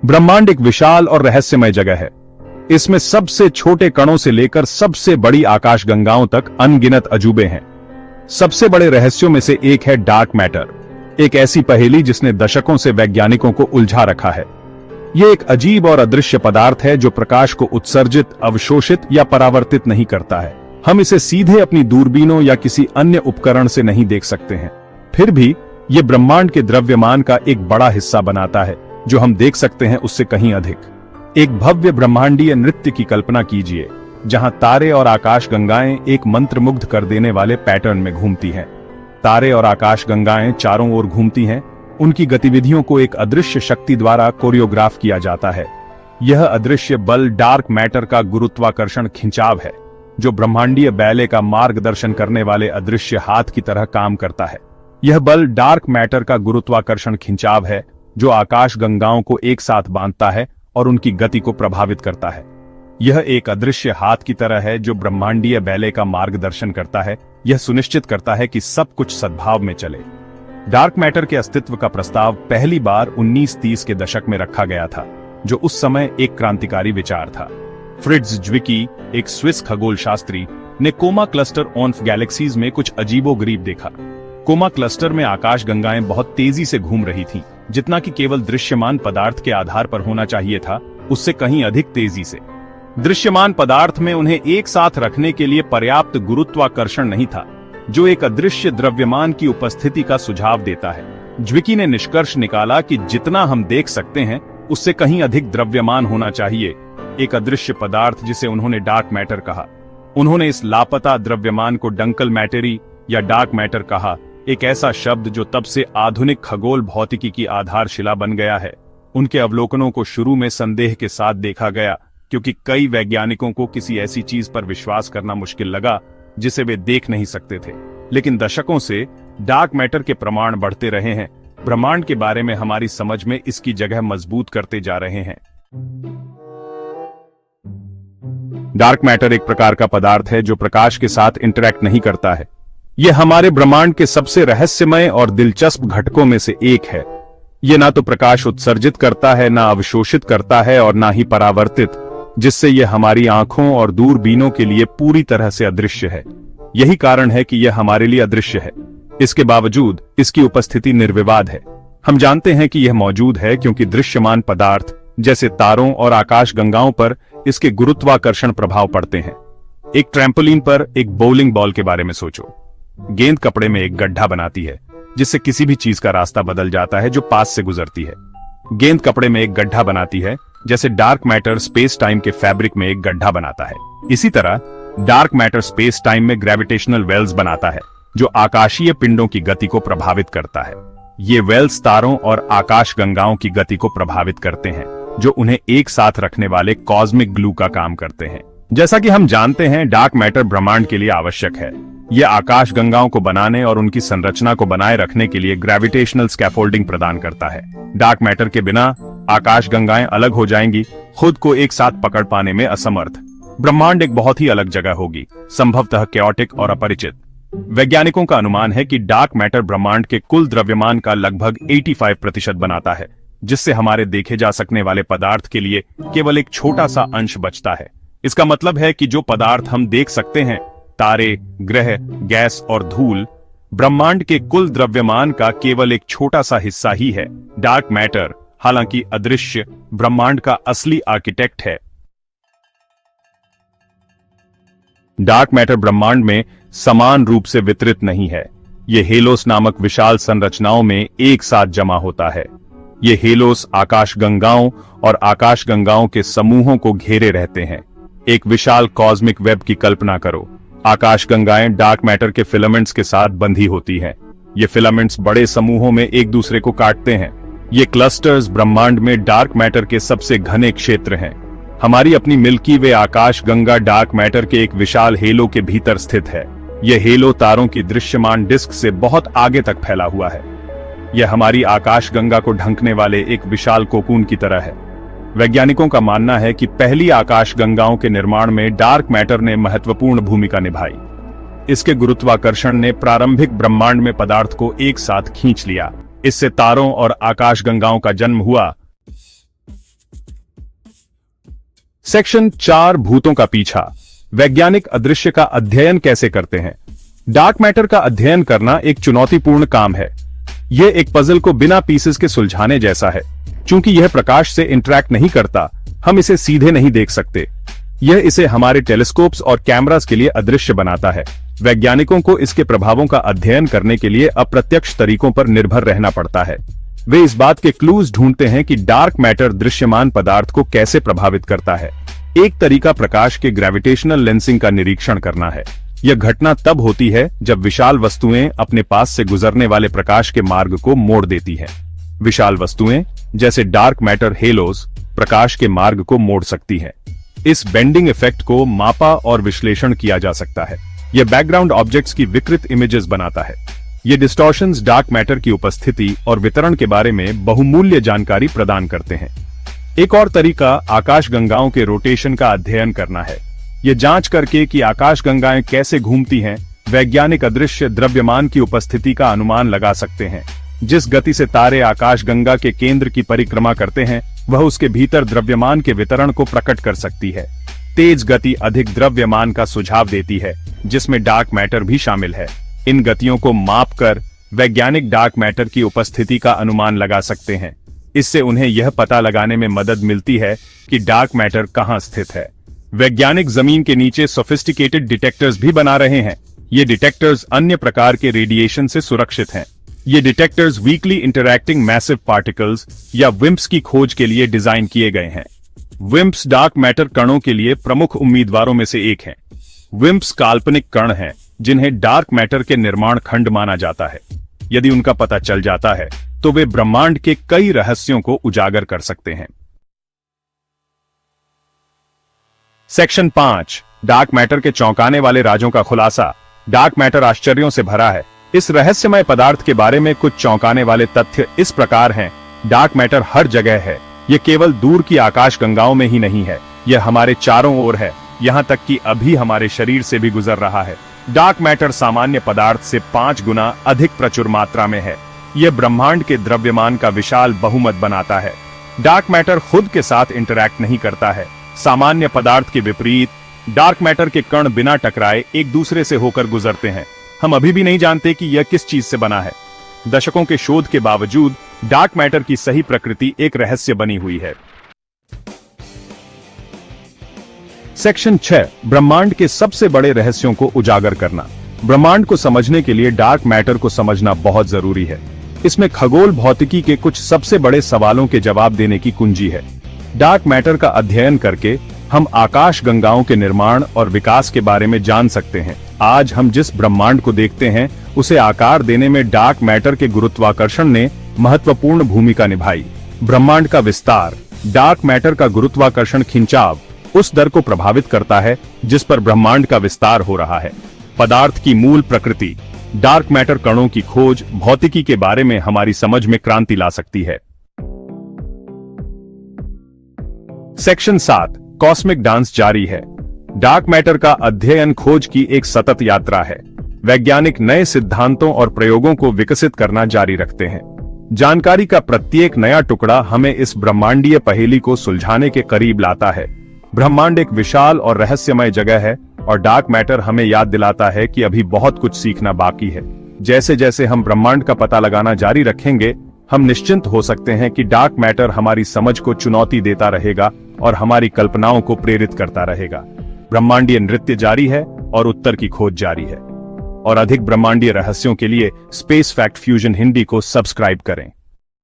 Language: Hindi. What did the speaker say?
ब्रह्मांड एक विशाल और रहस्यमय जगह है। इसमें सबसे छोटे कणों से लेकर सबसे बड़ी आकाशगंगाओं तक अनगिनत अजूबे हैं। सबसे बड़े रहस्यों में से एक है डार्क मैटर, एक ऐसी पहेली जिसने दशकों से वैज्ञानिकों को उलझा रखा है। यह एक अजीब और अदृश्य पदार्थ है जो प्रकाश को उत्सर्जित, अवशोषित या परावर्तित नहीं करता है। हम इसे सीधे अपनी दूरबीनों या किसी अन्य उपकरण से नहीं देख सकते हैं, फिर भी यह ब्रह्मांड के द्रव्यमान का एक बड़ा हिस्सा बनाता है, जो हम देख सकते हैं उससे कहीं अधिक। एक भव्य ब्रह्मांडीय नृत्य की कल्पना कीजिए, जहां तारे और आकाशगंगाएं एक मंत्रमुग्ध कर देने वाले पैटर्न में घूमती हैं। तारे और आकाशगंगाएं चारों ओर घूमती हैं, उनकी गतिविधियों को एक अदृश्य शक्ति द्वारा कोरियोग्राफ किया जाता है। यह अदृश्य बल डार्क मैटर का गुरुत्वाकर्षण खिंचाव है, जो ब्रह्मांडीय बैले का मार्गदर्शन करने वाले अदृश्य हाथ की तरह काम करता है। यह बल डार्क मैटर का गुरुत्वाकर्षण खिंचाव है, जो आकाशगंगाओं को एक साथ बांधता है और उनकी गति को प्रभावित करता है। यह एक अदृश्य हाथ की तरह है जो ब्रह्मांडीय बैले का मार्गदर्शन करता है। यह सुनिश्चित करता है कि सब कुछ सद्भाव में चले। डार्क मैटर के अस्तित्व का प्रस्ताव पहली बार 1930 के दशक में रखा गया था, जो उस समय एक क्रांतिकारी विचार था। फ्रिट्ज ज्विकी, एक स्विस खगोलशास्त्री, ने कोमा क्लस्टर ऑफ गैलेक्सीज में कुछ अजीबोगरीब देखा। कोमा क्लस्टर में आकाशगंगाएं बहुत तेजी से घूम रही थीं, जितना कि केवल दृश्यमान पदार्थ के आधार पर होना चाहिए था, उससे कहीं अधिक तेजी से। दृश्यमान पदार्थ में उन्हें एक साथ रखने के लिए पर्याप्त गुरुत्वाकर्षण नहीं था, जो एक अदृश्य द्रव्यमान की उपस्थिति का सुझाव देता है। ज्विकी ने निष्कर्ष निकाला कि जितना हम देख सकते हैं उससे कहीं अधिक द्रव्यमान होना चाहिए, एक अदृश्य पदार्थ जिसे उन्होंने डार्क मैटर कहा। उन्होंने इस लापता द्रव्यमान को डंकल मैटेरी या डार्क मैटर कहा, एक ऐसा शब्द जो तब से आधुनिक खगोल भौतिकी की आधारशिला बन गया है। उनके अवलोकनों को शुरू में संदेह के साथ देखा गया, क्योंकि कई वैज्ञानिकों को किसी ऐसी चीज पर विश्वास करना मुश्किल लगा जिसे वे देख नहीं सकते थे। लेकिन दशकों से डार्क मैटर के प्रमाण बढ़ते रहे हैं, ब्रह्मांड के बारे में हमारी समझ में इसकी जगह मजबूत करते जा रहे हैं। डार्क मैटर एक प्रकार का पदार्थ है जो प्रकाश के साथ इंटरैक्ट नहीं करता है। यह हमारे ब्रह्मांड के सबसे रहस्यमय और दिलचस्प घटकों में से एक है। यह ना तो प्रकाश उत्सर्जित करता है, ना अवशोषित करता है और ना ही परावर्तित, जिससे यह हमारी आंखों और दूरबीनों के लिए पूरी तरह से अदृश्य है। यही कारण है कि यह हमारे लिए अदृश्य है। इसके बावजूद इसकी उपस्थिति निर्विवाद है। हम जानते हैं कि यह मौजूद है क्योंकि दृश्यमान पदार्थ जैसे तारों और आकाशगंगाओं पर इसके गुरुत्वाकर्षण प्रभाव पड़ते हैं। एक ट्रैम्पोलिन पर एक बोलिंग बॉल के बारे में सोचो। गेंद कपड़े में एक गड्ढा बनाती है, जिससे किसी भी चीज का रास्ता बदल जाता है जो पास से गुजरती है। गेंद कपड़े में एक गड्ढा बनाती है, जैसे डार्क मैटर स्पेस टाइम के फैब्रिक में एक गड्ढा बनाता है। इसी तरह डार्क मैटर स्पेस टाइम में ग्रेविटेशनल वेल्स बनाता है, जो आकाशीय पिंडों की गति को प्रभावित करता है। ये वेल्स तारों और आकाशगंगाओं की गति को प्रभावित करते हैं, जो उन्हें एक साथ रखने वाले कॉस्मिक ग्लू का काम करते हैं। जैसा कि हम जानते हैं, डार्क मैटर ब्रह्मांड के लिए आवश्यक है। यह आकाशगंगाओं को बनाने और उनकी संरचना को बनाए रखने के लिए ग्रेविटेशनल स्कैफोल्डिंग प्रदान करता है। डार्क मैटर के बिना आकाशगंगाएं अलग हो जाएंगी, खुद को एक साथ पकड़ पाने में असमर्थ। ब्रह्मांड एक बहुत ही अलग जगह होगी, संभवतः कैओटिक और अपरिचित। वैज्ञानिकों का अनुमान है कि डार्क मैटर ब्रह्मांड के कुल द्रव्यमान का लगभग 85% बनाता है, जिससे हमारे देखे जा सकने वाले पदार्थ के लिए केवल एक छोटा सा अंश बचता है। इसका मतलब है कि जो पदार्थ हम देख सकते हैं, तारे, ग्रह, गैस और धूल, ब्रह्मांड के कुल द्रव्यमान का केवल एक छोटा सा हिस्सा ही है। डार्क मैटर, हालांकि अदृश्य, ब्रह्मांड का असली आर्किटेक्ट है। डार्क मैटर ब्रह्मांड में समान रूप से वितरित नहीं है। यह हेलोस नामक विशाल संरचनाओं में एक साथ जमा होता है। ये हेलोस आकाशगंगाओं और आकाशगंगाओं के समूहों को घेरे रहते हैं। एक विशाल कॉस्मिक वेब की कल्पना करो। आकाशगंगाएं डार्क मैटर के फिलामेंट्स के साथ बंधी होती हैं। ये फिलामेंट्स बड़े समूहों में एक दूसरे को काटते हैं। ये क्लस्टर्स ब्रह्मांड में डार्क मैटर के सबसे घने क्षेत्र हैं। हमारी अपनी मिल्की वे आकाशगंगा डार्क मैटर के एक विशाल हेलो के भीतर स्थित है। यह हेलो तारों की दृश्यमान डिस्क से बहुत आगे तक फैला हुआ है। यह हमारी आकाशगंगा को ढंकने वाले एक विशाल कोकून की तरह है। वैज्ञानिकों का मानना है कि पहली आकाशगंगाओं के निर्माण में डार्क मैटर ने महत्वपूर्ण भूमिका निभाई। इसके गुरुत्वाकर्षण ने प्रारंभिक ब्रह्मांड में पदार्थ को एक साथ खींच लिया। इससे तारों और आकाशगंगाओं का जन्म हुआ। सेक्शन 4 भूतों का पीछा। वैज्ञानिक अदृश्य का अध्ययन कैसे करते हैं। डार्क मैटर का अध्ययन करना एक चुनौतीपूर्ण काम है। यह एक पजल को बिना पीसेस के सुलझाने जैसा है। चूंकि यह प्रकाश से इंटरैक्ट नहीं करता, हम इसे सीधे नहीं देख सकते। यह इसे हमारे टेलीस्कोप्स और कैमरास के लिए अदृश्य बनाता है। वैज्ञानिकों को इसके प्रभावों का अध्ययन करने के लिए अप्रत्यक्ष तरीकों पर निर्भर रहना पड़ता है। वे इस बात के क्लूज ढूंढते हैं कि डार्क मैटर दृश्यमान पदार्थ को कैसे प्रभावित करता है। एक तरीका प्रकाश के ग्रेविटेशनल लेंसिंग का निरीक्षण करना है। यह घटना तब होती है जब विशाल वस्तुएं अपने पास से गुजरने वाले प्रकाश के मार्ग को मोड़ देती हैं। विशाल वस्तुएं जैसे डार्क मैटर हेलोज प्रकाश के मार्ग को मोड़ सकती हैं। इस बेंडिंग इफेक्ट को मापा और विश्लेषण किया जा सकता है। यह बैकग्राउंड ऑब्जेक्ट्स की विकृत इमेजेस बनाता है। ये डिस्टॉर्शंस डार्क मैटर की उपस्थिति और वितरण के बारे में बहुमूल्य जानकारी प्रदान करते हैं। एक और तरीका आकाशगंगाओं के रोटेशन का अध्ययन करना है। यह जांच करके कि आकाशगंगाएं कैसे घूमती हैं, वैज्ञानिक अदृश्य द्रव्यमान की उपस्थिति का अनुमान लगा सकते हैं। जिस गति से तारे आकाशगंगा के केंद्र की परिक्रमा करते हैं, वह उसके भीतर द्रव्यमान के वितरण को प्रकट कर सकती है। तेज गति अधिक द्रव्यमान का सुझाव देती है, जिसमें डार्क मैटर भी शामिल है। इन गतियों को मापकर वैज्ञानिक डार्क मैटर की उपस्थिति का अनुमान लगा सकते हैं। इससे उन्हें यह पता लगाने में मदद मिलती है कि डार्क मैटर कहां स्थित है। वैज्ञानिक जमीन के नीचे सोफिस्टिकेटेड डिटेक्टर्स भी बना रहे हैं। ये डिटेक्टर्स अन्य प्रकार के रेडिएशन से सुरक्षित हैं। ये detectors weekly interacting massive particles या विम्प्स की खोज के लिए डिजाइन किए गए हैं। विम्प्स डार्क मैटर कणों के लिए प्रमुख उम्मीदवारों में से एक हैं। विम्प्स काल्पनिक कण हैं जिन्हें डार्क मैटर के निर्माण खंड माना जाता है। यदि उनका पता चल जाता है तो वे ब्रह्मांड के कई रहस्यों को उजागर कर सकते हैं। सेक्शन 5 डार्क मैटर के चौंकाने वाले राजों का खुलासा। डार्क मैटर आश्चर्यों से भरा है। इस रहस्यमय पदार्थ के बारे में कुछ चौंकाने वाले तथ्य इस प्रकार हैं। डार्क मैटर हर जगह है। यह केवल दूर की आकाशगंगाओं में ही नहीं है, यह हमारे चारों ओर है, यहां तक कि अभी हमारे शरीर से भी गुजर रहा है। डार्क मैटर सामान्य पदार्थ से 5 गुना अधिक प्रचुर मात्रा में है। यह ब्रह्मांड के द्रव्यमान का विशाल बहुमत बनाता है। डार्क मैटर खुद के साथ इंटरैक्ट नहीं करता है। सामान्य पदार्थ के विपरीत डार्क मैटर के कण बिना टकराए एक दूसरे से होकर गुजरते हैं। हम अभी भी नहीं जानते कि यह किस चीज से बना है। दशकों के शोध के बावजूद डार्क मैटर की सही प्रकृति एक रहस्य बनी हुई है। सेक्शन 6 ब्रह्मांड के सबसे बड़े रहस्यों को उजागर करना। ब्रह्मांड को समझने के लिए डार्क मैटर को समझना बहुत जरूरी है। इसमें खगोल भौतिकी के कुछ सबसे बड़े सवालों के जवाब देने की कुंजी है। डार्क मैटर का अध्ययन करके हम आकाशगंगाओं के निर्माण और विकास के बारे में जान सकते हैं। आज हम जिस ब्रह्मांड को देखते हैं, उसे आकार देने में डार्क मैटर के गुरुत्वाकर्षण ने महत्वपूर्ण भूमिका निभाई। ब्रह्मांड का विस्तार। डार्क मैटर का गुरुत्वाकर्षण खिंचाव उस दर को प्रभावित करता है जिस पर ब्रह्मांड का विस्तार हो रहा है। पदार्थ की मूल प्रकृति। डार्क मैटर कणों की खोज भौतिकी के बारे में हमारी समझ में क्रांति ला सकती है। सेक्शन 7 कॉस्मिक डांस जारी है। डार्क मैटर का अध्ययन खोज की एक सतत यात्रा है। वैज्ञानिक नए सिद्धांतों और प्रयोगों को विकसित करना जारी रखते हैं। जानकारी का प्रत्येक नया टुकड़ा हमें इस ब्रह्मांडीय पहेली को सुलझाने के करीब लाता है। ब्रह्मांड एक विशाल और रहस्यमय जगह है और डार्क मैटर हमें याद दिलाता है कि अभी बहुत कुछ सीखना बाकी है। जैसे जैसे हम ब्रह्मांड का पता लगाना जारी रखेंगे, हम निश्चिंत हो सकते हैं कि डार्क मैटर हमारी समझ को चुनौती देता रहेगा और हमारी कल्पनाओं को प्रेरित करता रहेगा। ब्रह्मांडीय नृत्य जारी है और उत्तर की खोज जारी है। और अधिक ब्रह्मांडीय रहस्यों के लिए स्पेस फैक्ट फ्यूजन हिंदी को सब्सक्राइब करें।